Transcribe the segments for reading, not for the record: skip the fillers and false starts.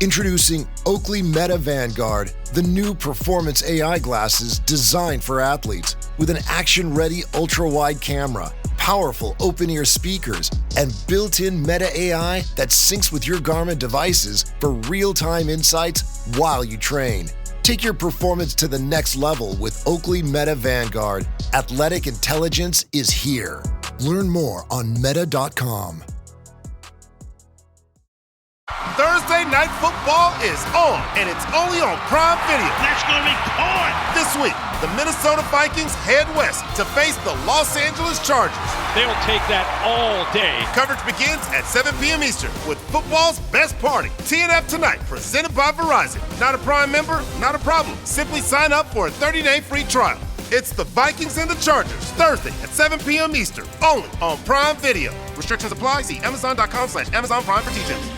Introducing Oakley Meta Vanguard, the new performance AI glasses designed for athletes with an action-ready ultra-wide camera, powerful open-ear speakers, and built-in Meta AI that syncs with your Garmin devices for real-time insights while you train. Take your performance to the next level with Oakley Meta Vanguard. Athletic intelligence is here. Learn more on meta.com. Thursday Night Football is on, and it's only on Prime Video. That's going to be caught. This week, the Minnesota Vikings head west to face the Los Angeles Chargers. They'll take that all day. Coverage begins at 7 p.m. Eastern with football's best party. TNF Tonight, presented by Verizon. Not a Prime member? Not a problem. Simply sign up for a 30-day free trial. It's the Vikings and the Chargers, Thursday at 7 p.m. Eastern, only on Prime Video. Restrictions apply. See Amazon.com/Amazon Prime for details.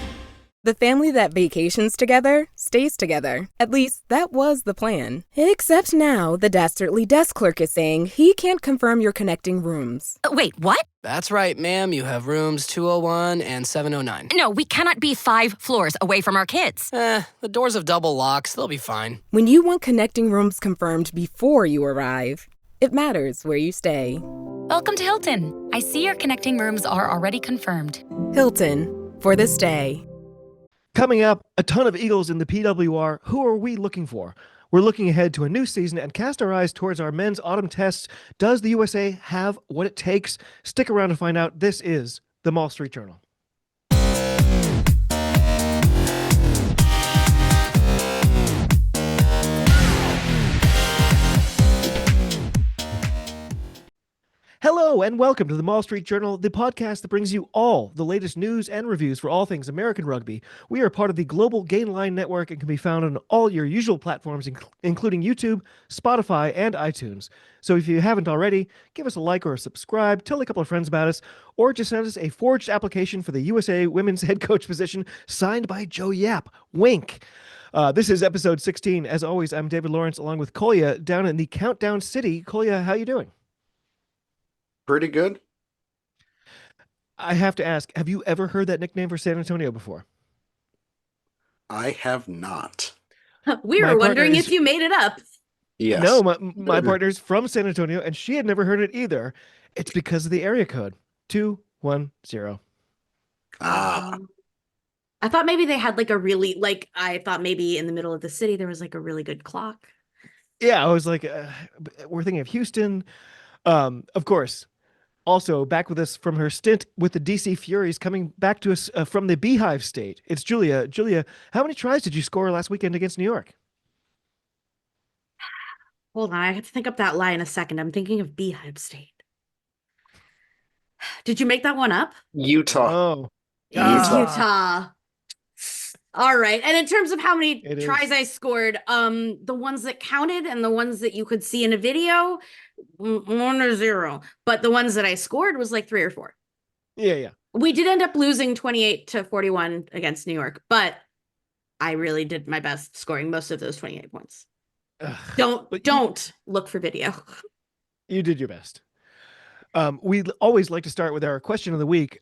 The family that vacations together stays together. At least, that was the plan. Except now, the Dastardly desk clerk is saying he can't confirm your connecting rooms. Wait, what? That's right, ma'am. You have rooms 201 and 709. No, we cannot be 5 floors away from our kids. The doors have double locks. They'll be fine. When you want connecting rooms confirmed before you arrive, it matters where you stay. Welcome to Hilton. I see your connecting rooms are already confirmed. Hilton, for this day. Coming up, a ton of Eagles in the PWR. Who are we looking for? We're looking ahead to a new season and cast our eyes towards our men's autumn tests. Does the USA have what it takes? Stick around to find out. This is the Mall Street Journal. Hello and welcome to the Mall Street Journal, the podcast that brings you all the latest news and reviews for all things American rugby. We are part of the Global Gainline Network and can be found on all your usual platforms, including YouTube, Spotify, and iTunes. So if you haven't already, give us a like or a subscribe, tell a couple of friends about us, or just send us a forged application for the USA women's head coach position signed by Joe Yap. Wink. This is episode 16. As always, I'm David Lawrence along with Kolya down in the Countdown City. Kolya, how you doing? Pretty good. I have to ask, have you ever heard that nickname for San Antonio before? I have not. We were wondering if you made it up. Yes. No, my partner's from San Antonio, and she had never heard it either. It's because of the area code, 210. Ah. I thought maybe they had like a really, I thought maybe in the middle of the city there was like a really good clock. Yeah, I was like, we're thinking of Houston. Of course. Also, back with us from her stint with the DC Furies, coming back to us from the Beehive State. It's Julia. Julia, how many tries did you score last weekend against New York? Hold on, I have to think up that lie in a second. I'm thinking of Beehive State. Did you make that one up? Utah. Oh. Utah. All right. And in terms of how many tries I scored, the ones that counted and the ones that you could see in a video, 1 or 0. But the ones that I scored was like 3 or 4. Yeah. We did end up losing 28-41 against New York, but I really did my best scoring most of those 28 points. Don't look for video. You did your best. We always like to start with our question of the week.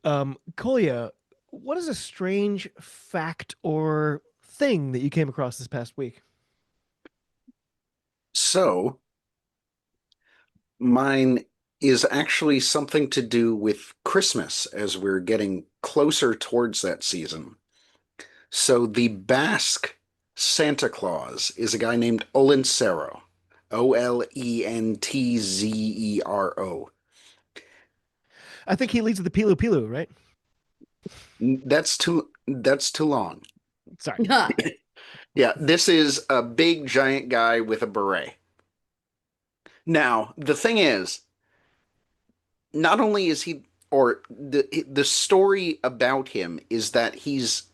Kolya, what is a strange fact or thing that you came across this past week? So, mine is actually something to do with Christmas as we're getting closer towards that season. So, the Basque Santa Claus is a guy named Olencero. Olentzero. I think he leads the Pilu Pilu, right? That's too long. Sorry. Yeah, this is a big giant guy with a beret. Now, the thing is, not only is he, or the story about him is that he's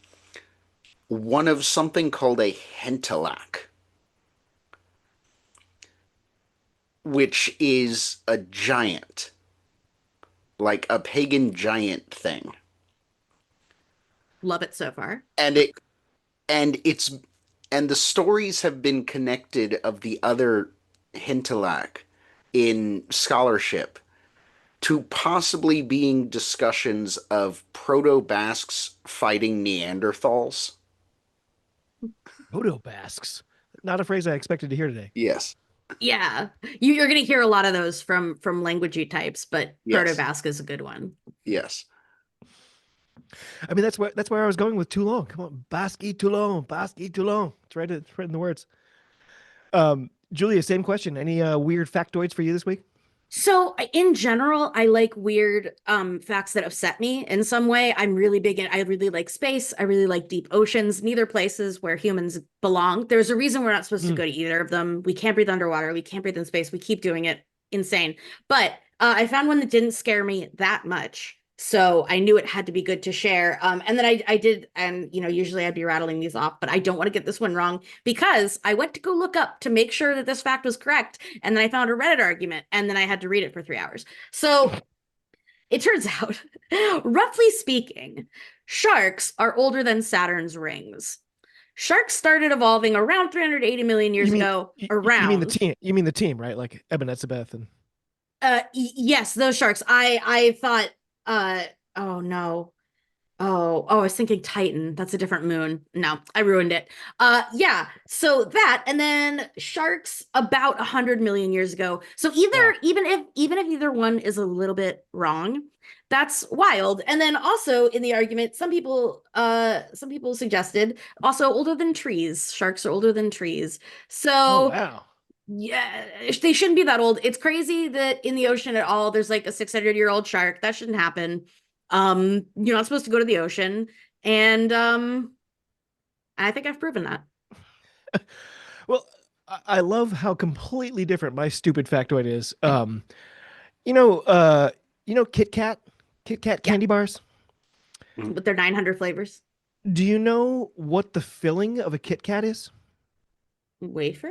one of something called a Hentelak, which is a giant, like a pagan giant thing. Love it so far. And the stories have been connected of the other Hintelak in scholarship to possibly being discussions of Proto-Basques fighting Neanderthals. Dodo basks. Not a phrase I expected to hear today. Yes. Yeah, you're going to hear a lot of those from languagey types, but Yes. Proto-Basque is a good one. Yes. I mean, that's where I was going with Toulon. Come on, Basque Toulon, Basque Toulon. It's right in the words. Julia, same question. Any weird factoids for you this week? So in general, I like weird facts that upset me in some way. I really like space. I really like deep oceans, neither places where humans belong. There's a reason we're not supposed to go to either of them. We can't breathe underwater. We can't breathe in space. We keep doing it. Insane. But I found one that didn't scare me that much. So I knew it had to be good to share. And then I did, and usually I'd be rattling these off, but I don't want to get this one wrong because I went to go look up to make sure that this fact was correct. And then I found a Reddit argument, and then I had to read it for 3 hours. So it turns out, roughly speaking, sharks are older than Saturn's rings. Sharks started evolving around 380 million years ago. You mean the team, right? Like Ebenezabeth and. Yes, those sharks. I thought. Oh no. Oh, I was thinking Titan. That's a different moon. No, I ruined it. Yeah. So that, and then sharks about 100 million years ago. So even if either one is a little bit wrong, that's wild. And then also in the argument, some people suggested also older than trees. Sharks are older than trees. So wow. Yeah, they shouldn't be that old. It's crazy that in the ocean at all, there's like a 600-year-old shark. That shouldn't happen. You're not supposed to go to the ocean. And I think I've proven that. Well, I love how completely different my stupid factoid is. Kit Kat candy bars? With their 900 flavors. Do you know what the filling of a Kit Kat is? Wafer?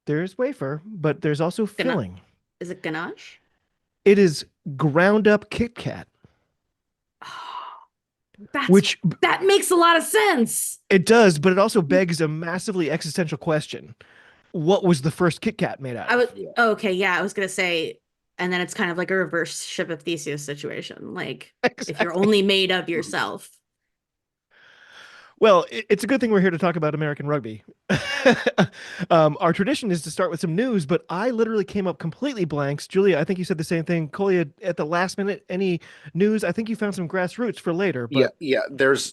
There's wafer, but there's also filling. Is it ganache? It is ground up Kit Kat. That makes a lot of sense. It does, but it also begs a massively existential question. What was the first Kit Kat made out of? Okay, yeah, I was going to say, and then it's kind of like a reverse Ship of Theseus situation. Like, exactly. If you're only made of yourself. Well, it's a good thing we're here to talk about American rugby. Our tradition is to start with some news, but I literally came up completely blanks. Julia, I think you said the same thing. Kolya, at the last minute, any news? I think you found some grassroots for later. But... Yeah. There's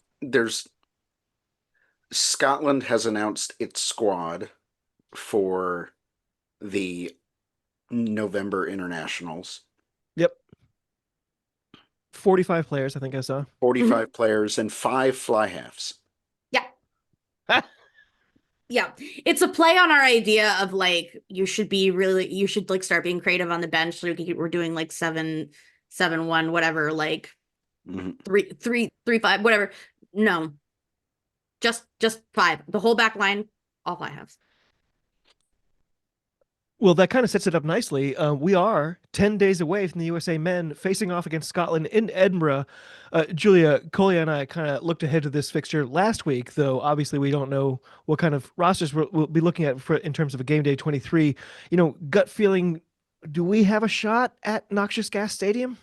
Scotland has announced its squad for the November internationals. Yep. 45 players, I think I saw. 45 players and 5 fly halves. Yeah, it's a play on our idea of like you should like start being creative on the bench. So we're doing like 7-1, whatever, like 3-5, whatever. No, just 5. The whole back line, all fly halves. Well, that kind of sets it up nicely. We are 10 days away from the USA men facing off against Scotland in Edinburgh. Julia, Kolya, and I kind of looked ahead to this fixture last week, though obviously we don't know what kind of rosters we'll be looking at in terms of a game day 23. Gut feeling, do we have a shot at Noxious Gas Stadium?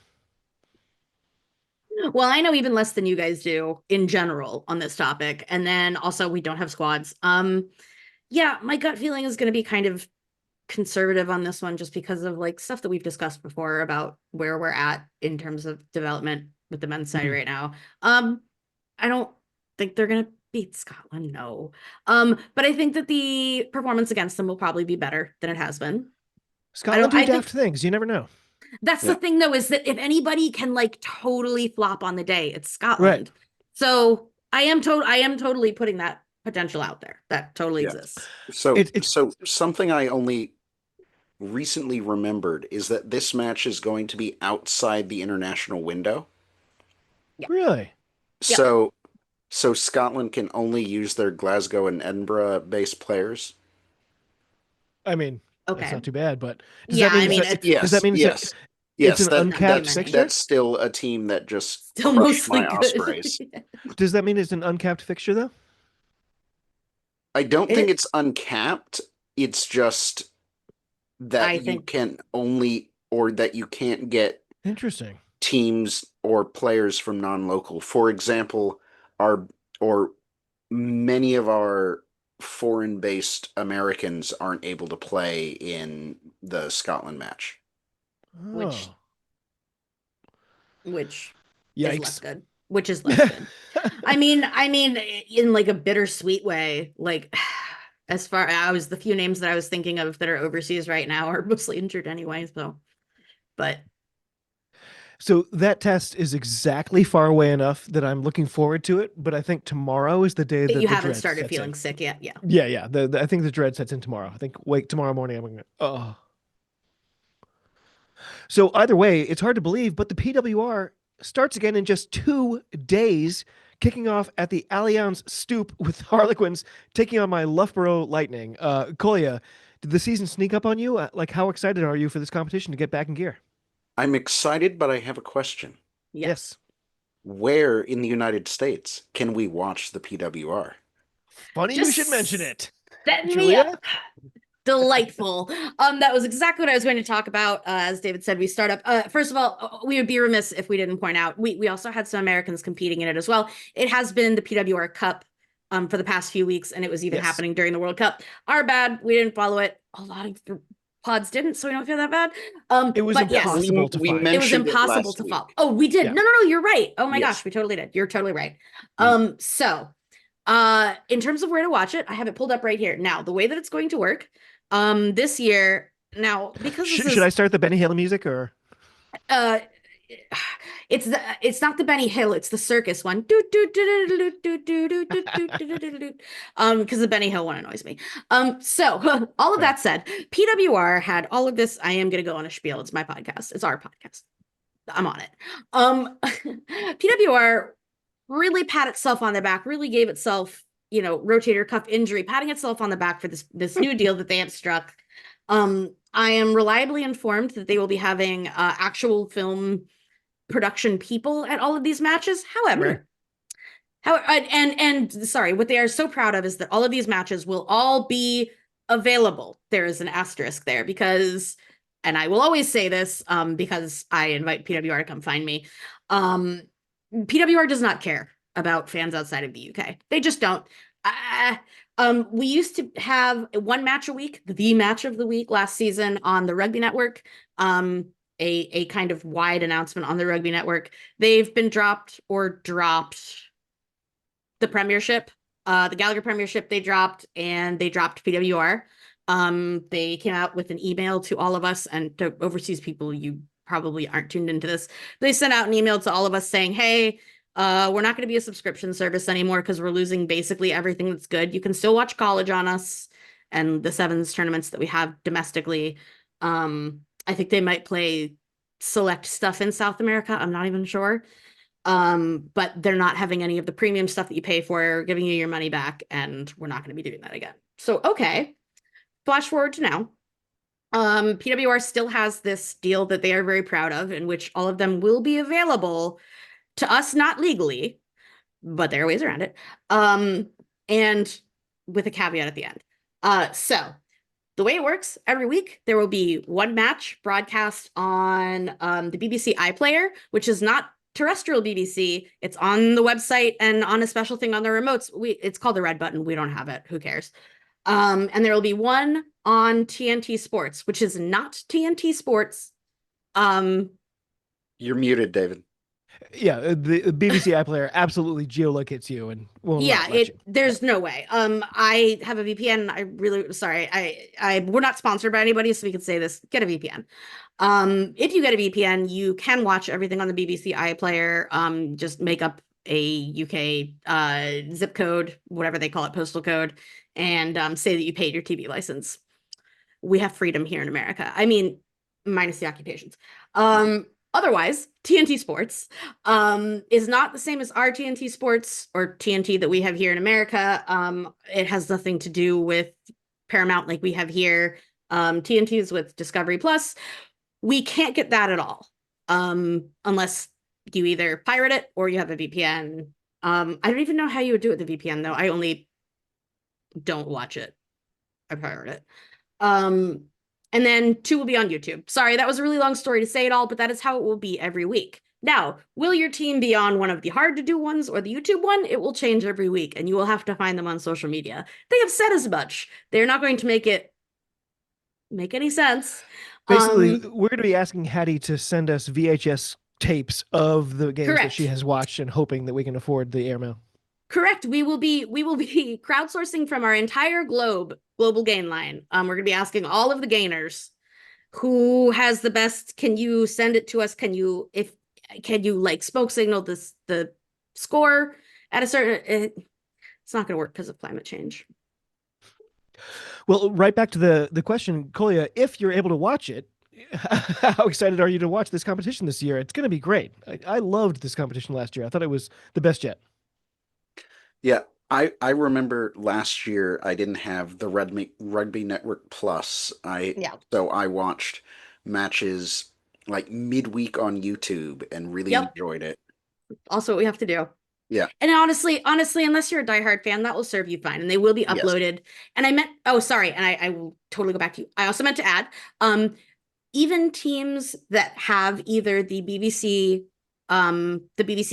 Well, I know even less than you guys do in general on this topic. And then also we don't have squads. Yeah, my gut feeling is going to be kind of conservative on this one just because of like stuff that we've discussed before about where we're at in terms of development with the men's side right now. I don't think they're gonna beat Scotland, no. But I think that the performance against them will probably be better than it has been. Scotland do daft things, you never know. That's the thing though, is that if anybody can like totally flop on the day, it's Scotland. Right. So I am totally putting that potential out there. That totally exists. So so something I only recently remembered is that this match is going to be outside the international window. Yeah. Really? So Scotland can only use their Glasgow and Edinburgh based players. I mean, okay, that's not too bad, but does that mean yes, it's an uncapped fixture? That's still a team that just still crushed mostly my Ospreys. Does that mean it's an uncapped fixture though? I don't think it's uncapped. It's just that you can only, or that you can't get teams or players from non-local. For example, many of our foreign-based Americans aren't able to play in the Scotland match. Which Yikes. is less good. Which is less good. I mean, in like a bittersweet way, like as far as the few names that I was thinking of that are overseas right now are mostly injured anyway. So that test is exactly far away enough that I'm looking forward to it, but I think tomorrow is the day that you the haven't dread started sets feeling in. sick yet. Yeah. Yeah. I think the dread sets in tomorrow. I think tomorrow morning I'm going to, So either way, it's hard to believe, but the PWR starts again in just 2 days, kicking off at the Allianz Stoop with Harlequins taking on my Loughborough Lightning. Kolya, did the season sneak up on you? Like, how excited are you for this competition to get back in gear? I'm excited, but I have a question. Yes. Where in the United States can we watch the PWR? Funny you should mention it. Set me Julia? up. Delightful. That was exactly what I was going to talk about. As David said, we start up. First of all, we would be remiss if we didn't point out we also had some Americans competing in it as well. It has been the PWR Cup for the past few weeks, and it was even happening during the World Cup. Our bad. We didn't follow it. A lot of the pods didn't, so we don't feel that bad. It was impossible to find. It was impossible to follow. Oh, we did. Yeah. No, you're right. Oh my gosh, we totally did. You're totally right. So in terms of where to watch it, I have it pulled up right here. Now, the way that it's going to work this year, now because should I start the Benny Hill music or it's not the Benny Hill, it's the circus one. Because the Benny Hill one annoys me. So all of that said, PWR had all of this. I am gonna go on a spiel. It's my podcast, it's our podcast. I'm on it. PWR really pat itself on the back, really gave itself, rotator cuff injury, patting itself on the back for this new deal that they have struck. I am reliably informed that they will be having actual film production people at all of these matches. However, sorry, what they are so proud of is that all of these matches will all be available. There is an asterisk there because, and I will always say this because I invite PWR to come find me. PWR does not care about fans outside of the UK. They just don't. We used to have one match a week, the match of the week last season on the Rugby Network, a kind of wide announcement on the Rugby Network. They've been dropped the Premiership, the Gallagher Premiership they dropped, and they dropped PWR. They came out with an email to all of us, and to overseas people, you probably aren't tuned into this. They sent out an email to all of us saying, hey, we're not going to be a subscription service anymore because we're losing basically everything that's good. You can still watch college on us and the sevens tournaments that we have domestically. I think they might play select stuff in South America. I'm not even sure. But they're not having any of the premium stuff that you pay for, giving you your money back, and we're not going to be doing that again. So, okay. Flash forward to now. PWR still has this deal that they are very proud of, in which all of them will be available to us, not legally, but there are ways around it. And with a caveat at the end. So the way it works, every week there will be one match broadcast on the BBC iPlayer, which is not terrestrial BBC. It's on the website and on a special thing on the remotes. It's called the Red Button. We don't have it. Who cares? And there will be one on TNT Sports, which is not TNT Sports. You're muted, David. Yeah, the BBC iPlayer absolutely geolocates you and won't there's no way. I have a VPN. I really sorry. We're not sponsored by anybody, so we can say this. Get a VPN. If you get a VPN, you can watch everything on the BBC iPlayer. Just make up a UK zip code, whatever they call it, postal code, and say that you paid your TV license. We have freedom here in America. I mean, minus the occupations. Otherwise, TNT Sports is not the same as our TNT Sports or TNT that we have here in America. It has nothing to do with Paramount like we have here. TNT is with Discovery Plus. We can't get that at all unless you either pirate it or you have a VPN. I don't even know how you would do it with the VPN, though. I only don't watch it. I pirate it. And then 2 will be on YouTube. Sorry, that was a really long story to say it all, but that is how it will be every week. Now, will your team be on one of the hard to do ones or the YouTube one? It will change every week, and you will have to find them on social media. They have said as much. They're not going to make any sense. Basically, we're going to be asking Hattie to send us VHS tapes of the games that she has watched and hoping that we can afford the airmail. Correct. We will be crowdsourcing from our entire global gain line. We're going to be asking all of the gainers who has the best. Can you send it to us? Can you like smoke signal the score at a certain? It's not going to work because of climate change. Well, right back to the question, Kolya, if you're able to watch it, how excited are you to watch this competition this year? It's going to be great. I loved this competition last year. I thought it was the best yet. Yeah, I remember last year I didn't have the Rugby Network Plus. So I watched matches like midweek on YouTube and really enjoyed it. Also, what we have to do. Yeah. And honestly, unless you're a diehard fan, that will serve you fine, and they will be uploaded. Yes. And I will totally go back to you. I also meant to add, even teams that have either the BBC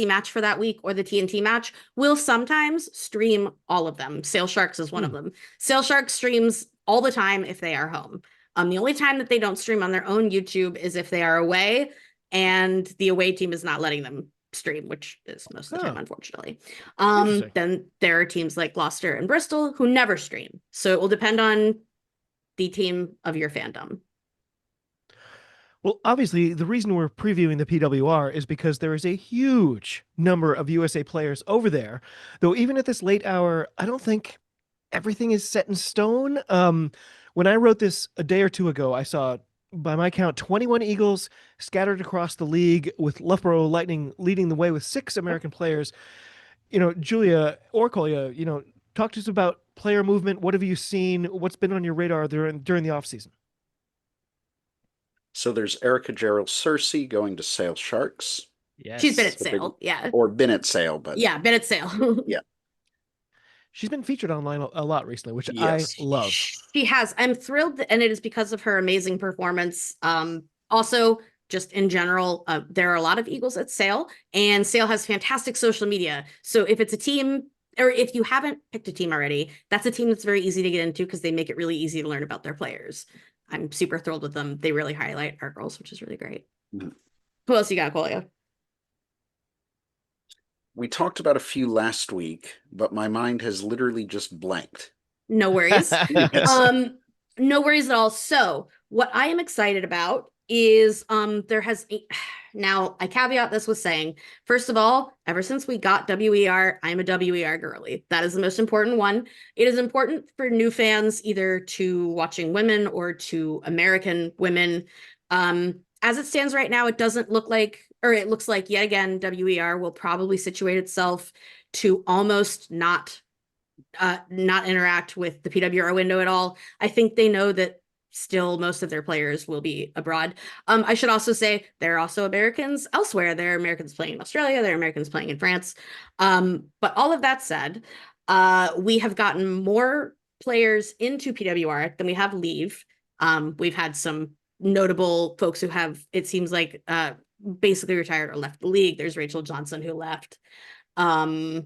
match for that week or the TNT match will sometimes stream all of them. Sail Sharks is one of them. Sail Sharks streams all the time if they are home. The only time that they don't stream on their own YouTube is if they are away and the away team is not letting them stream, which is most of the time, unfortunately. Then there are teams like Gloucester and Bristol who never stream. So it will depend on the team of your fandom. Well, obviously, the reason we're previewing the PWR is because there is a huge number of USA players over there. Though even at this late hour, I don't think everything is set in stone. When I wrote this a day or two ago, I saw, by my count, 21 Eagles scattered across the league, with Loughborough Lightning leading the way with 6 American players. Julia or Kolya, talk to us about player movement. What have you seen? What's been on your radar during the offseason? So there's Erica Gerald Searcy going to Sail Sharks. Yes. She's been at Sail, Or been at Sail, but... Yeah, been at Sail. Yeah. She's been featured online a lot recently, which I love. She has. I'm thrilled, and it is because of her amazing performance. Also, just in general, there are a lot of Eagles at Sail, and Sail has fantastic social media. So if it's a team, or if you haven't picked a team already, that's a team that's very easy to get into because they make it really easy to learn about their players. I'm super thrilled with them. They really highlight our girls, which is really great. Mm-hmm. Who else you got, Kolya? We talked about a few last week, but my mind has literally just blanked. No worries. No worries at all. So what I am excited about is now I caveat this with saying, first of all, ever since we got WER, I'm a WER girly. That is the most important one. It is important for new fans, either to watching women or to American women. As it stands right now, it doesn't look like, or it looks like yet again, WER will probably situate itself to almost not interact with the PWR window at all. I think they know that still most of their players will be abroad. I should also say there are also Americans elsewhere. There are Americans playing in Australia. There are Americans playing in France. But all of that said, we have gotten more players into PWR than we have leave. We've had some notable folks who have, it seems like, basically retired or left the league. There's Rachel Johnson who left. I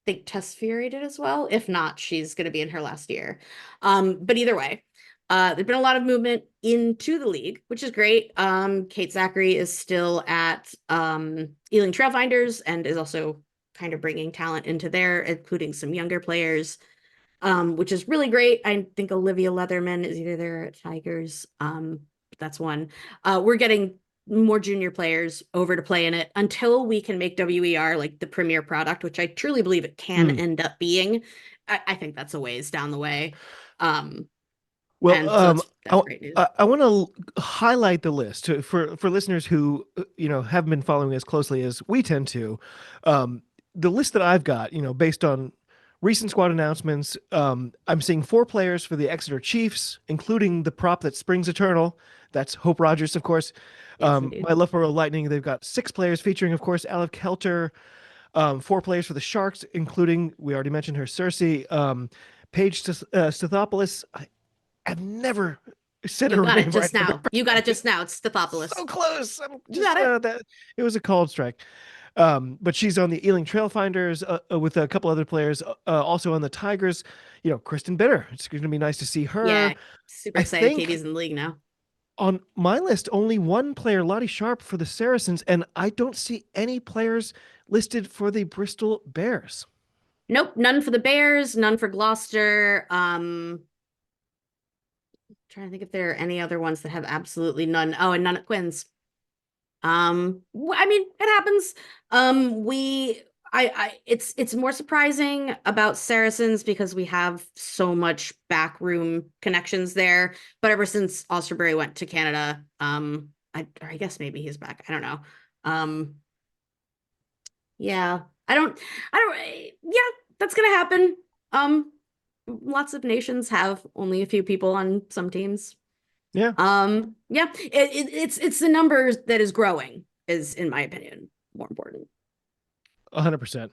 think Tess Fury did as well. If not, she's going to be in her last year. But either way, there's been a lot of movement into the league, which is great. Kate Zachary is still at Ealing Trailfinders and is also kind of bringing talent into there, including some younger players, which is really great. I think Olivia Leatherman is either there at Tigers. That's one. We're getting more junior players over to play in it until we can make WER like the premier product, which I truly believe it can end up being. I think that's a ways down the way. Well, that's great news. I want to highlight the list for listeners who haven't been following as closely as we tend to. The list that I've got, based on recent squad announcements, I'm seeing 4 players for the Exeter Chiefs, including the prop that springs eternal. That's Hope Rogers, of course. My Loughborough Lightning, they've got 6 players featuring, of course, Alec Kelter. 4 players for the Sharks, including, we already mentioned her, Searcy. Paige Stathopoulos. I've never Said You her got name it just right. now. You got it just now. It's Stathopoulos. So close. You got it. That it was a cold strike. But she's on the Ealing Trailfinders with a couple other players, also on the Tigers. You know, Kristen Bitter. It's going to be nice to see her. Yeah, super I excited. think Katie's in the league now. on my list, only one player, Lottie Sharp for the Saracens, and I don't see any players listed for the Bristol Bears. Nope, none for the Bears, none for Gloucester. Trying to think if there are any other ones that have absolutely none. Oh, and none at Quins. I mean, it happens. It's more surprising about Saracens because we have so much backroom connections there. But ever since Osterbury went to Canada, I guess maybe he's back. I don't know. Yeah, yeah, that's gonna happen. Lots of nations have only a few people on some teams. Yeah. Yeah, it's the numbers that is growing is, in my opinion, more important. 100%.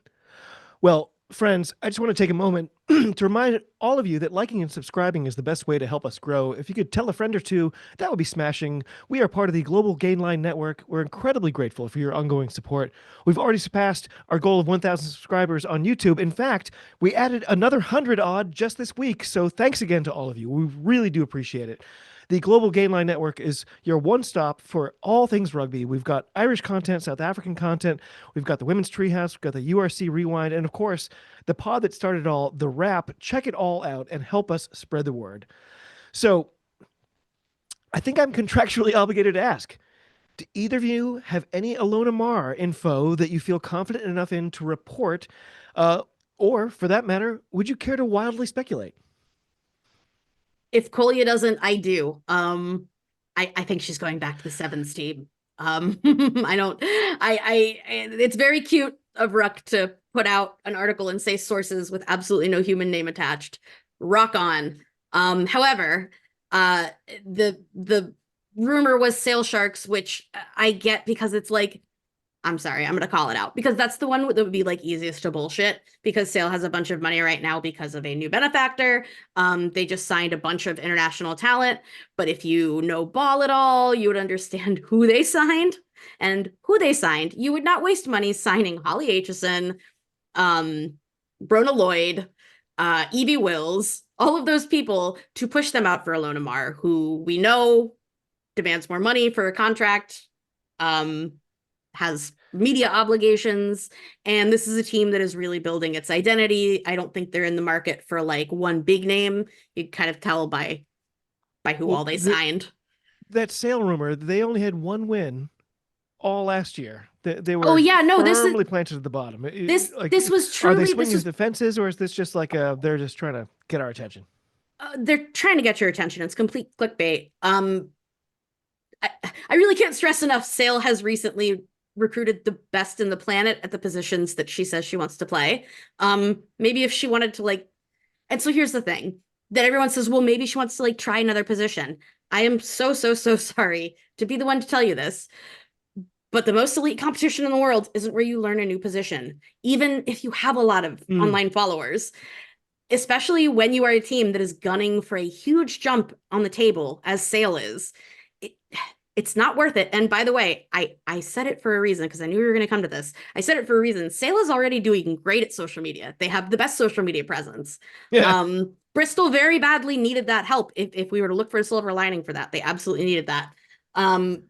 Well, friends, I just want to take a moment to remind all of you that liking and subscribing is the best way to help us grow. If you could tell a friend or two, that would be smashing. We are part of the Global Gainline Network. We're incredibly grateful for your ongoing support. We've already surpassed our goal of 1,000 subscribers on YouTube. In fact, we added another 100 odd just this week. So thanks again to all of you. We really do appreciate it. The Global Gainline Network is your one-stop for all things rugby. We've got Irish content, South African content. We've got the Women's Treehouse. We've got the URC Rewind. And, of course, the pod that started it all, The Wrap. Check it all out and help us spread the word. So I think I'm contractually obligated to ask, do either of you have any Ilona Maher info that you feel confident enough in to report? Or, for that matter, would you care to wildly speculate? If Collier doesn't, I do. I think she's going back to the sevens team. It's very cute of Ruck to put out an article and say sources with absolutely no human name attached. Rock on. However, the rumor was Sail Sharks, which I get because it's like, I'm sorry, I'm going to call it out because that's the one that would be like easiest to bullshit because Sail has a bunch of money right now because of a new benefactor. They just signed a bunch of international talent, but if you know ball at all, you would understand who they signed and who they signed. You would not waste money signing Holly Aitchison, Brona Lloyd, Evie Wills, all of those people to push them out for Ilona Maher, who we know demands more money for a contract, has media obligations, and this is a team that is really building its identity. I don't think they're in the market for like one big name. You kind of tell by who all they signed. That Sail rumor, they only had one win all last year. They were firmly planted at the bottom. This was truly. Are they swinging the fences, or is this just like they're just trying to get our attention? They're trying to get your attention. It's complete clickbait. I really can't stress enough. Sail has recently recruited the best in the planet at the positions that she says she wants to play. Maybe if she wanted to like, and so here's the thing that everyone says, well, maybe she wants to like try another position. I am so sorry to be the one to tell you this, but the most elite competition in the world isn't where you learn a new position, even if you have a lot of online followers, especially when you are a team that is gunning for a huge jump on the table as Sail is. It's not worth it. And by the way, I said it for a reason because I knew we were going to come to this. I said it for a reason. Sail is already doing great at social media. They have the best social media presence. Yeah. Bristol very badly needed that help. If we were to look for a silver lining for that, they absolutely needed that.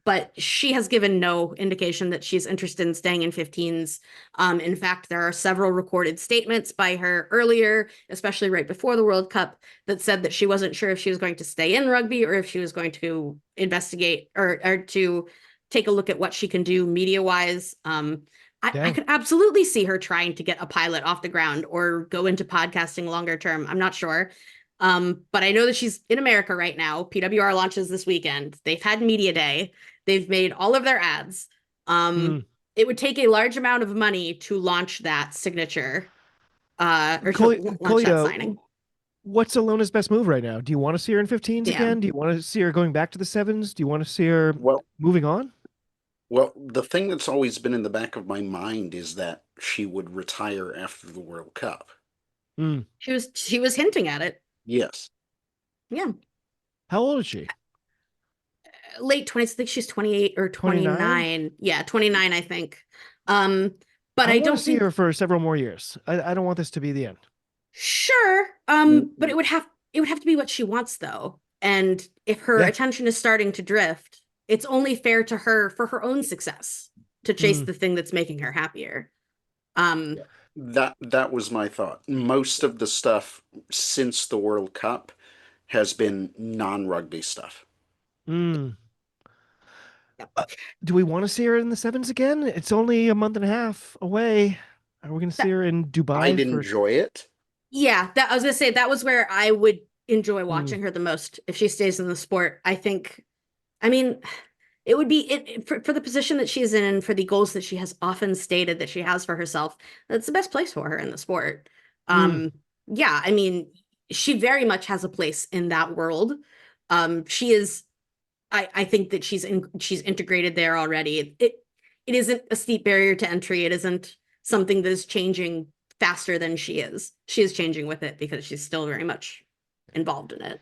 But she has given no indication that she's interested in staying in 15s. In fact, there are several recorded statements by her earlier, especially right before the World Cup, that said that she wasn't sure if she was going to stay in rugby or if she was going to investigate or to take a look at what she can do media-wise. I could absolutely see her trying to get a pilot off the ground or go into podcasting longer term. I'm not sure. But I know that she's in America right now. PWR launches this weekend. They've had media day. They've made all of their ads. It would take a large amount of money to launch that signature or to launch that signing. What's Ilona's best move right now? Do you want to see her in 15s again? Do you want to see her going back to the 7s? Do you want to see her moving on? Well, the thing that's always been in the back of my mind is that she would retire after the World Cup. She was hinting at it. Yes. Yeah. How old is she? late 20s. I think she's 28 or 29. Yeah, 29, I think. But I don't see her for several more years. I don't want this to be the end. Sure. But it would have to be what she wants, though. And if her attention is starting to drift, it's only fair to her for her own success to chase the thing that's making her happier. That was my thought. Most of the stuff since the World Cup has been non-rugby stuff. Do we want to see her in the sevens again? It's only a month and a half away. Are we going to see her in Dubai? I'd enjoy it. Yeah, I was going to say that was where I would enjoy watching her the most if she stays in the sport. I mean, it would be for the position that she's in and for the goals that she has often stated that she has for herself. That's the best place for her in the sport. Yeah, I mean, she very much has a place in that world. She is. I think that she's integrated there already. It isn't a steep barrier to entry. It isn't something that is changing faster than she is. She is changing with it because she's still very much involved in it.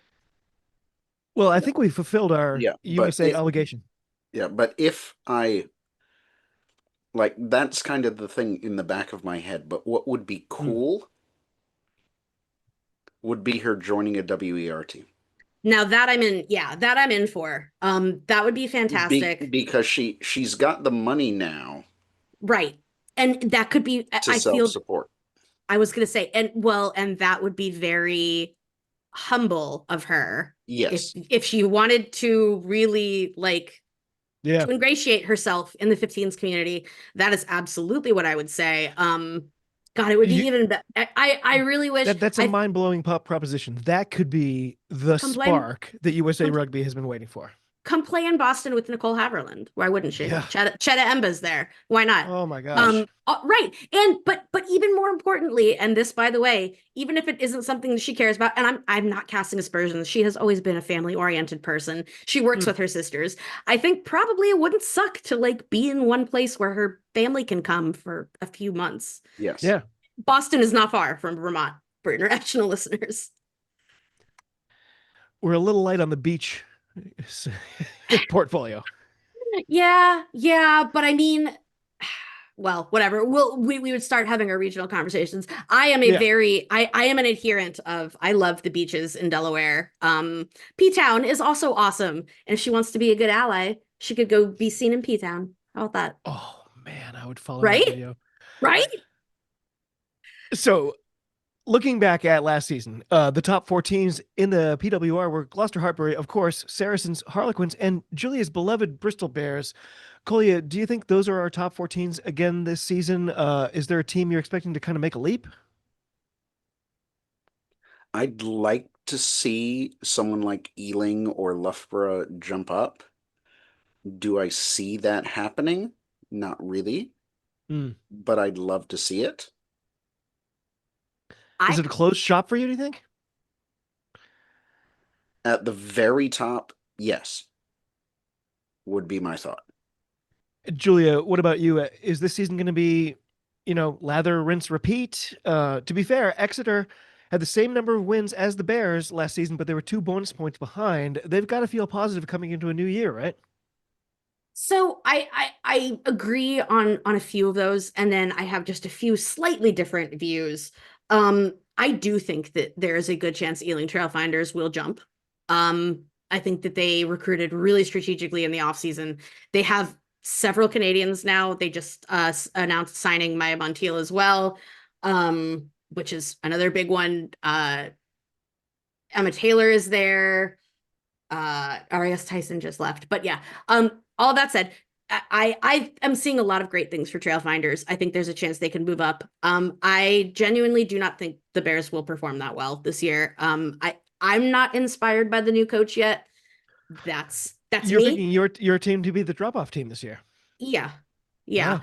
Well, I think we fulfilled our USA obligation. Yeah, but if that's kind of the thing in the back of my head. But what would be cool would be her joining a WER team. Now that I'm in, that I'm in for. That would be fantastic. Because she's got the money now. Right. And that could be to self-support. I was gonna say, and that would be very humble of her. Yes. If she wanted to really to ingratiate herself in the 15s community, that is absolutely what I would say. God, it would be even better. I really wish that's a mind-blowing proposition. That could be the spark that USA Rugby has been waiting for. Come play in Boston with Nicole Haverland. Why wouldn't she? Yeah. Chetta Emba's there. Why not? Oh my gosh. Right. And but even more importantly, and this, by the way, even if it isn't something that she cares about, and I'm not casting aspersions, she has always been a family-oriented person. She works with her sisters. I think probably it wouldn't suck to be in one place where her family can come for a few months. Yes. Yeah. Boston is not far from Vermont for international listeners. We're a little light on the beach portfolio. Yeah, but I mean, well, whatever. We would start having our regional conversations. I am I am an adherent of, I love the beaches in Delaware. P-Town is also awesome. And if she wants to be a good ally, she could go be seen in P-Town. How about that? Oh man, I would follow that video. Right? So looking back at last season, the top 4 teams in the PWR were Gloucester Hartbury, of course, Saracens, Harlequins, and Julia's beloved Bristol Bears. Kolya, do you think those are our top 4 teams again this season? Is there a team you're expecting to kind of make a leap? I'd like to see someone like Ealing or Loughborough jump up. Do I see that happening? Not really. But I'd love to see it. Is it a closed shop for you, do you think? At the very top, yes. Would be my thought. Julia, what about you? Is this season going to be, lather, rinse, repeat? To be fair, Exeter had the same number of wins as the Bears last season, but they were 2 bonus points behind. They've got to feel positive coming into a new year, right? So I agree on a few of those, and then I have just a few slightly different views. I do think that there is a good chance Ealing Trailfinders will jump. I think that they recruited really strategically in the offseason. They have several Canadians now. They just announced signing Maya Montiel as well, which is another big one. Emma Taylor is there. Arias Tyson just left. But yeah, all that said, I am seeing a lot of great things for Trailfinders. I think there's a chance they can move up. I genuinely do not think the Bears will perform that well this year. I'm not inspired by the new coach yet. That's You're me. thinking your team to be the drop-off team this year. Yeah. Wow.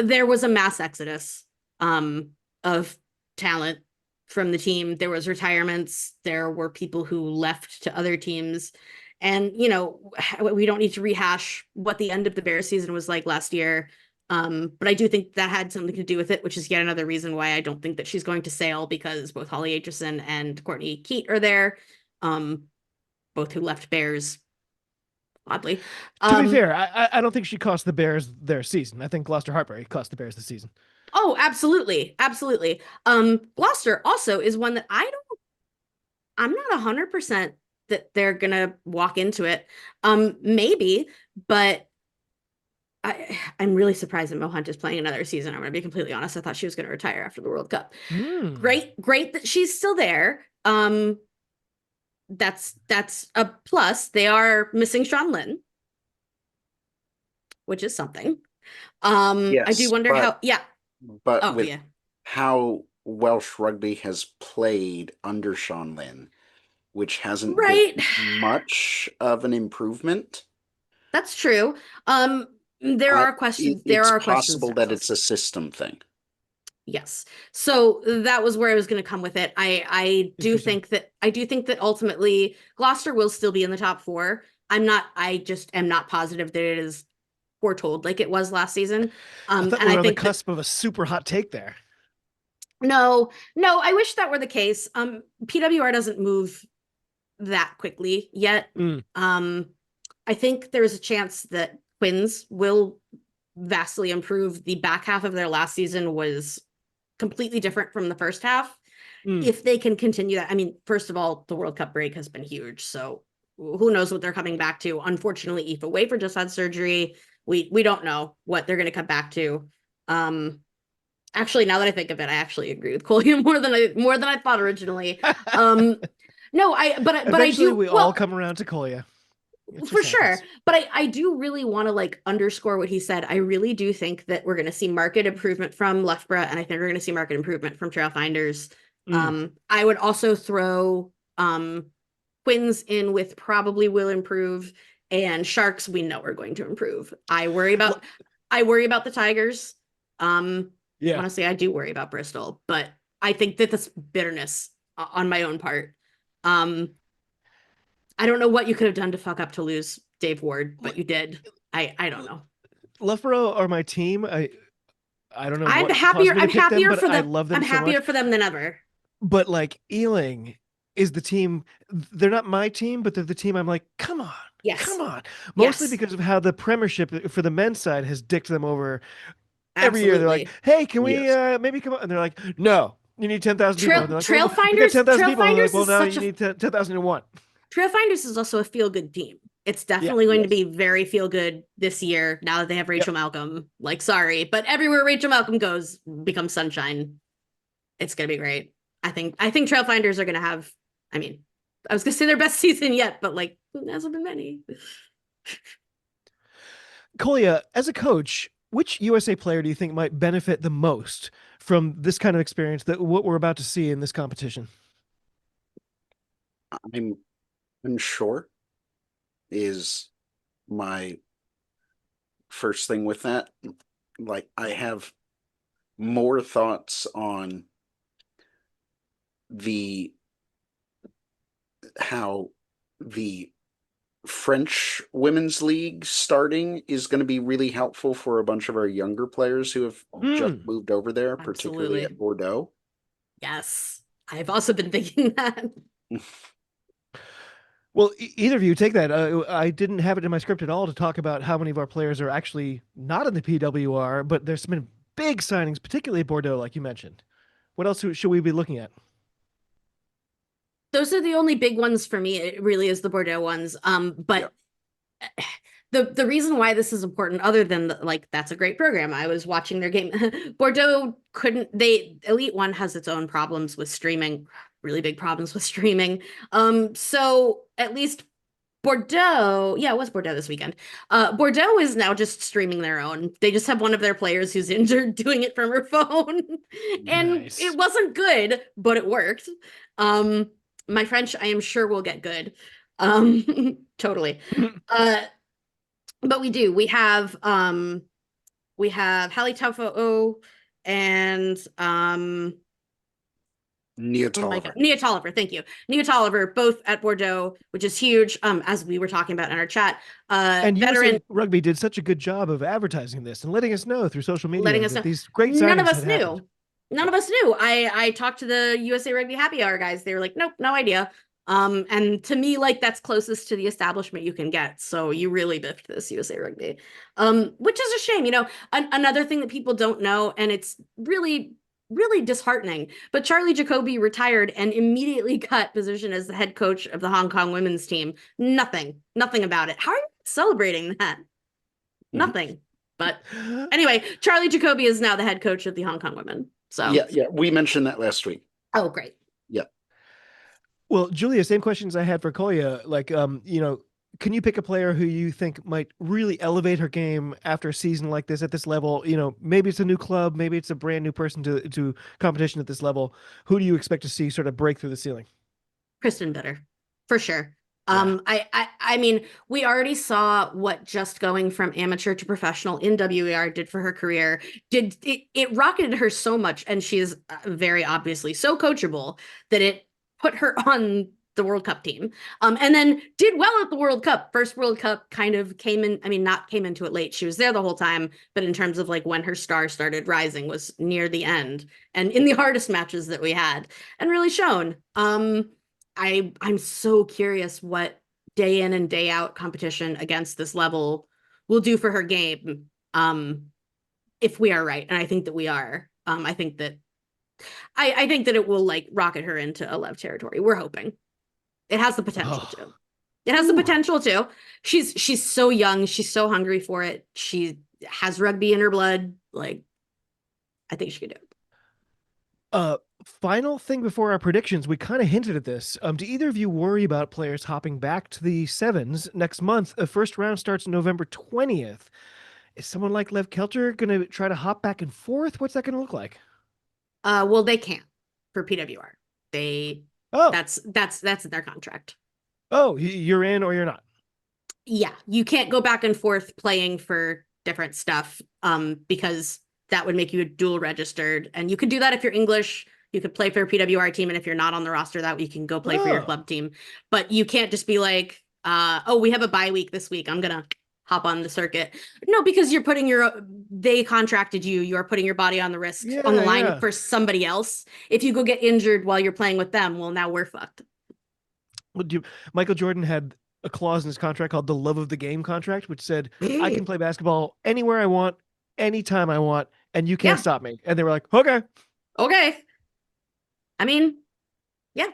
There was a mass exodus of talent from the team. There was retirements. There were people who left to other teams. And, we don't need to rehash what the end of the Bears season was like last year. But I do think that had something to do with it, which is yet another reason why I don't think that she's going to sail, because both Holly Aitchison and Courtney Keat are there, both who left Bears oddly. To be fair, I don't think she cost the Bears their season. I think Gloucester Hartbury cost the Bears the season. Oh, absolutely. Absolutely. Gloucester also is one that I'm not 100% that they're going to walk into it. Maybe, but I'm really surprised that Mo Hunt is playing another season. I'm going to be completely honest. I thought she was going to retire after the World Cup. Great that she's still there. That's a plus. They are missing Sean Lynn, which is something. Yes, I do wonder but how Welsh rugby has played under Sean Lynn, which hasn't been much of an improvement. That's true. There are questions. It's possible that it's a system thing. Yes. So that was where I was going to come with it. I do think that ultimately Gloucester will still be in the top 4. I just am not positive that it is foretold like it was last season. I thought we were on the cusp of a super hot take there. No, I wish that were the case. PWR doesn't move that quickly yet. I think there's a chance that Quins will vastly improve. The back half of their last season was completely different from the first half. If they can continue that, I mean, first of all, the World Cup break has been huge, so who knows what they're coming back to. Unfortunately, Aoife Wafer just had surgery. We don't know what they're going to come back to. Actually, now that I think of it, I actually agree with Collier more than I thought originally. No, but I do. We all come around to Collier. For sure. But I do really want to like underscore what he said. I really do think that we're going to see market improvement from Loughborough, and I think we're going to see market improvement from Trailfinders. I would also throw Quins in with probably will improve, and Sharks we know are going to improve. I worry about the Tigers. Honestly, I do worry about Bristol, but I think that that's bitterness on my own part. I don't know what you could have done to fuck up to lose Dave Ward, but you did. I don't know. Loughborough are my team. I don't know. I'm happier for them. I love them. I'm happier for them than ever. But like Ealing is the team. They're not my team, but they're the team. I'm like, come on, come on. Mostly because of how the Premiership for the men's side has dicked them over. Every year they're like, hey, can we maybe come on? And they're like, no, you need 10,000 people. Like, Trailfinders. 10,000 people. Like, well, now you need 10,001. Trailfinders is also a feel-good team. It's definitely going to be very feel-good this year now that they have Rachel Malcolm. Like, sorry, but everywhere Rachel Malcolm goes becomes sunshine. It's going to be great. I think Trailfinders are going to have, I mean, I was going to say their best season yet, but like, there hasn't been many. Collier, as a coach, which USA player do you think might benefit the most from this kind of experience that what we're about to see in this competition? I'm unsure is my first thing with that. Like, I have more thoughts on how the French Women's League starting is going to be really helpful for a bunch of our younger players who have just moved over there, particularly at Bordeaux. Yes, I've also been thinking that. Well, either of you take that. I didn't have it in my script at all to talk about how many of our players are actually not in the PWR, but there's been big signings, particularly at Bordeaux, like you mentioned. What else should we be looking at? Those are the only big ones for me. It really is the Bordeaux ones. But the reason why this is important, other than that's a great program. I was watching their game. Bordeaux Elite One has its own problems with streaming, really big problems with streaming. So at least Bordeaux, it was Bordeaux this weekend. Bordeaux is now just streaming their own. They just have one of their players who's injured doing it from her phone. And It wasn't good, but it worked. My French, I am sure will get good. Totally. But we have Hallie Taufo and Nia Tolliver. Nia Tolliver, thank you. Nia Tolliver, both at Bordeaux, which is huge, as we were talking about in our chat. And USA Rugby did such a good job of advertising this and letting us know through social media that these great signings None of us knew. None of us knew. I talked to the USA Rugby Happy Hour guys. They were like, nope, no idea. And to me, like, that's closest to the establishment you can get. So you really biffed this USA Rugby, which is a shame. You know, another thing that people don't know, and it's really, really disheartening, but Charlie Jacoby retired and immediately got position as the head coach of the Hong Kong women's team. Nothing about it. How are you celebrating that? Nothing. But anyway, Charlie Jacoby is now the head coach of the Hong Kong women. So yeah, we mentioned that last week. Oh, great. Yeah. Well, Julia, same questions I had for Kolya. Like, you know, can you pick a player who you think might really elevate her game after a season like this at this level? You know, maybe it's a new club, maybe it's a brand new person to competition at this level. Who do you expect to see sort of break through the ceiling? Kristen Bitter, for sure. Yeah. I mean, we already saw what just going from amateur to professional in WAR did for her career. It rocketed her so much, and she is very obviously so coachable that it put her on the World Cup team. And then did well at the World Cup. First World Cup kind of came into it late. She was there the whole time, but in terms of like when her star started rising was near the end and in the hardest matches that we had, and really shown. I'm so curious what day in and day out competition against this level will do for her game. If we are right. And I think that we are. I think that it will like rocket her into 11 territory. We're hoping. It has the potential to. It has the potential to. She's so young. She's so hungry for it. She has rugby in her blood. Like, I think she could do it. Final thing before our predictions, we kind of hinted at this. Do either of you worry about players hopping back to the sevens next month? The first round starts November 20th. Is someone like Lev Kelter going to try to hop back and forth? What's that going to look like? Well, they can't for PWR. That's in their contract. Oh, you're in or you're not. Yeah, you can't go back and forth playing for different stuff because that would make you dual registered. And you could do that if you're English. You could play for a PWR team, and if you're not on the roster, that you can go play for your club team. But you can't just be like, we have a bye week this week, I'm gonna hop on the circuit. No, because you're putting they contracted you. You are putting your body on the risk on the line for somebody else. If you go get injured while you're playing with them, well, now we're fucked. Well, Michael Jordan had a clause in his contract called the love of the game contract, which said, I can play basketball anywhere I want, anytime I want, and you can't stop me. And they were like, okay. I mean, yeah.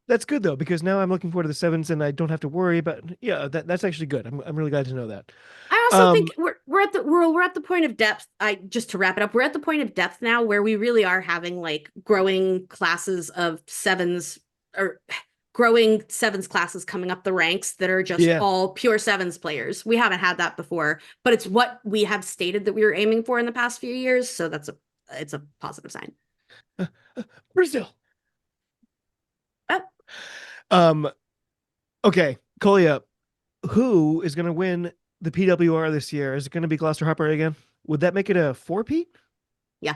That's good though, because now I'm looking forward to the sevens and I don't have to worry about, that's actually good. I'm really glad to know that. I also think we're at the point of depth. Just to wrap it up, we're at the point of depth now where we really are having like growing classes of sevens or growing sevens classes coming up the ranks that are just all pure sevens players. We haven't had that before, but it's what we have stated that we were aiming for in the past few years. So it's a positive sign. Brazil. Okay, Kolya, who is going to win the PWR this year? Is it going to be Gloucester Harper again? Would that make it a four-peat? Yeah.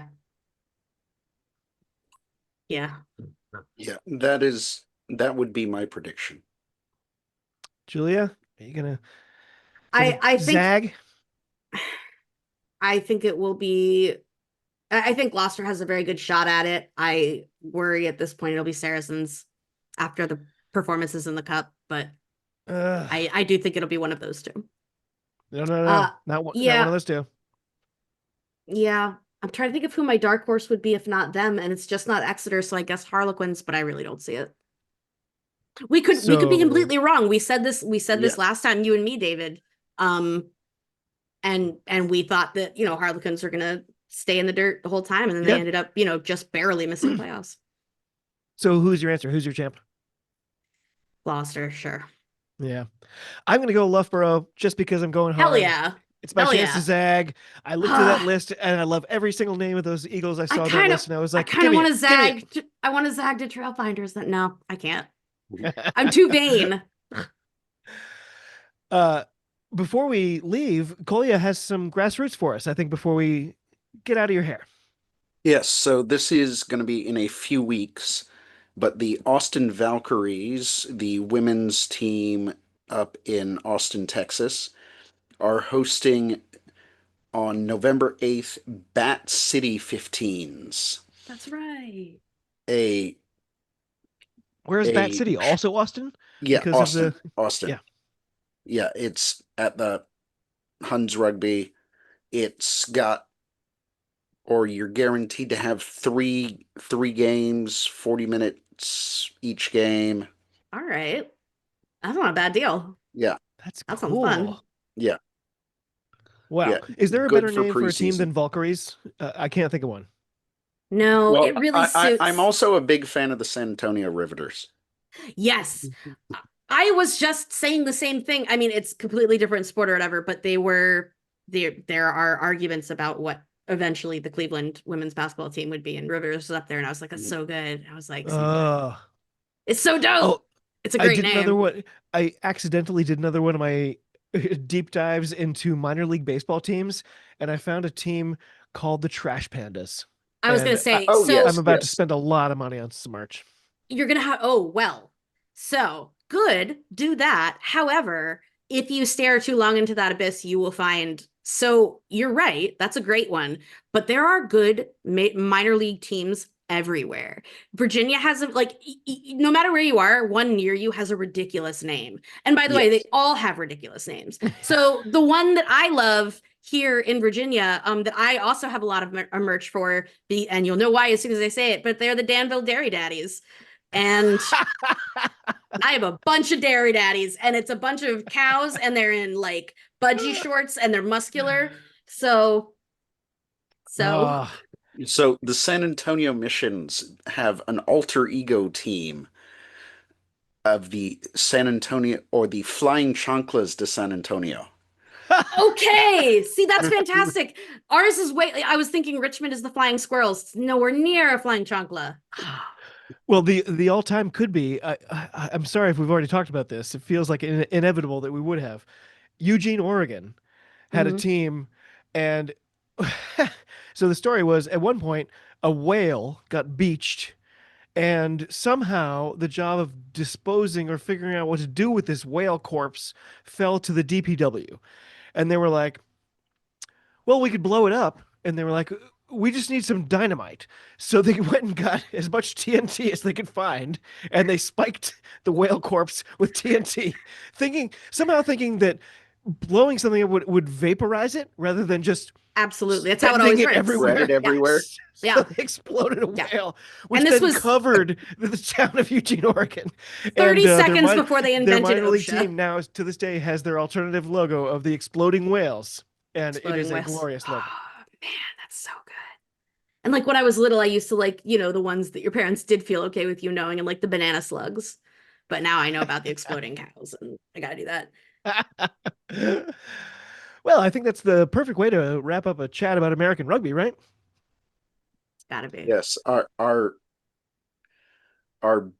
That would be my prediction. Julia, are you gonna I think zag? I think it will be. I think Gloucester has a very good shot at it. I worry at this point it'll be Saracens after the performances in the cup, but I do think it'll be one of those two. No, not one of those two. Yeah, I'm trying to think of who my dark horse would be if not them, and it's just not Exeter, so I guess Harlequins, but I really don't see it. We could be completely wrong. We said this last time, you and me, David. And we thought that, Harlequins are gonna stay in the dirt the whole time, and then they ended up, just barely missing playoffs. So who's your answer? Who's your champ? Gloucester, sure. Yeah. I'm going to go Loughborough just because I'm going hard. Hell yeah. It's my chance to zag. I looked at that list and I love every single name of those Eagles I saw on that list, and I was like, I kind of want to zag. I want to zag to Trailfinders. That no, I can't. I'm too vain. Before we leave, Kolya has some grassroots for us, I think, before we get out of your hair. Yes, so this is going to be in a few weeks, but the Austin Valkyries, the women's team up in Austin, Texas, are hosting on November 8th Bat City 15s. That's right. A Where is that city? Also Austin? Yeah, Because Austin. of Austin. Yeah, it's at the Huns Rugby. It's got, or you're guaranteed to have three games, 40 minutes each game. All right. That's not a bad deal. Yeah. That sounds fun. Yeah. Wow. Yeah, Is there a good better for name for a team preseason. than Valkyries? I can't think of one. No, Well, it really suits. I'm also a big fan of the San Antonio Riveters. Yes. I was just saying the same thing. I mean, it's completely different sport or whatever, but there are arguments about what eventually the Cleveland women's basketball team would be, and Rivers was up there, and I was like, that's so good. I was like, it's so dope. Oh, it's a great I did name. another one. I accidentally did another one of my deep dives into minor league baseball teams, and I found a team called the Trash Pandas. I was going to say, I'm about to spend a lot of money on some merch. You're going to have, so good, do that. However, if you stare too long into that abyss, you will find, so you're right, that's a great one, but there are good minor league teams everywhere. Virginia has no matter where you are, one near you has a ridiculous name. And by the way, they all have ridiculous names. So the one that I love here in Virginia, that I also have a lot of merch for, and you'll know why as soon as I say it, but they're the Danville Dairy Daddies. And I have a bunch of Dairy Daddies, and it's a bunch of cows, and they're in like budgie shorts, and they're muscular. So the San Antonio Missions have an alter ego team of the San Antonio, or the Flying Chanclas de San Antonio. Okay, see, that's fantastic. Ours is I was thinking Richmond is the Flying Squirrels. It's nowhere near a Flying Chancla. Well, the all-time could be, I'm sorry if we've already talked about this. It feels like inevitable that we would have. Eugene, Oregon had a team, and so the story was, at one point, a whale got beached, and somehow the job of disposing or figuring out what to do with this whale corpse fell to the DPW. And they were like, well, we could blow it up. And they were like, we just need some dynamite. So they went and got as much TNT as they could find, and they spiked the whale corpse with TNT, somehow thinking that blowing something up would vaporize it rather than just absolutely. That's how it always works. Everywhere. Yeah. So they exploded a whale, which and this then covered the town of Eugene, Oregon. 30 seconds before they invented their minor league OSHA. team now, to this day, has their alternative logo of the exploding whales, and it is a glorious logo. Oh, man, that's so good. And like when I was little, I used to like, the ones that your parents did feel okay with you knowing, and like the banana slugs. But now I know about the exploding cows, and I got to do that. Well, I think that's the perfect way to wrap up a chat about American rugby, right? It's gotta be. Yes, our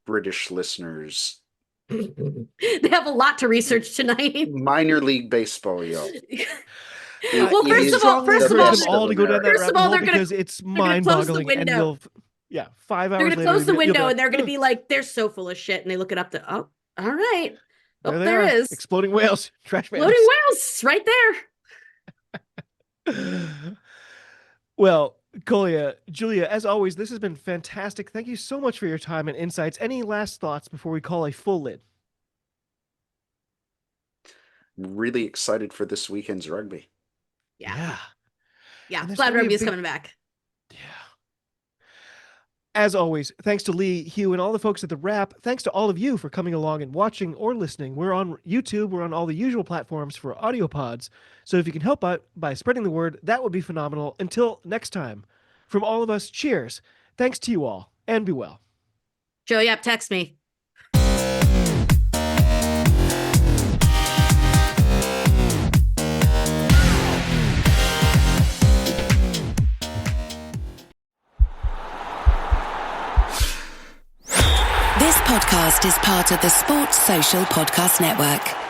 British listeners. They have a lot to research tonight. Minor league baseball, yo. Well, first of all, they're because it's mind-boggling, and 5 hours later, they're gonna close the window, like, and they're gonna be like, they're so full of shit, and they look it up to, all right. Oh, there it is. Exploding whales. Trash pandas. Exploding whales, right there. Well, Kolya, Julia, as always, this has been fantastic. Thank you so much for your time and insights. Any last thoughts before we call a full lid? Really excited for this weekend's rugby. Yeah. Glad rugby is coming back. Yeah. As always, thanks to Lee, Hugh, and all the folks at The Wrap. Thanks to all of you for coming along and watching or listening. We're on YouTube. We're on all the usual platforms for audio pods. So if you can help out by spreading the word, that would be phenomenal. Until next time, from all of us, cheers. Thanks to you all, and be well. Joe Yap, text me. This podcast is part of the Sports Social Podcast Network.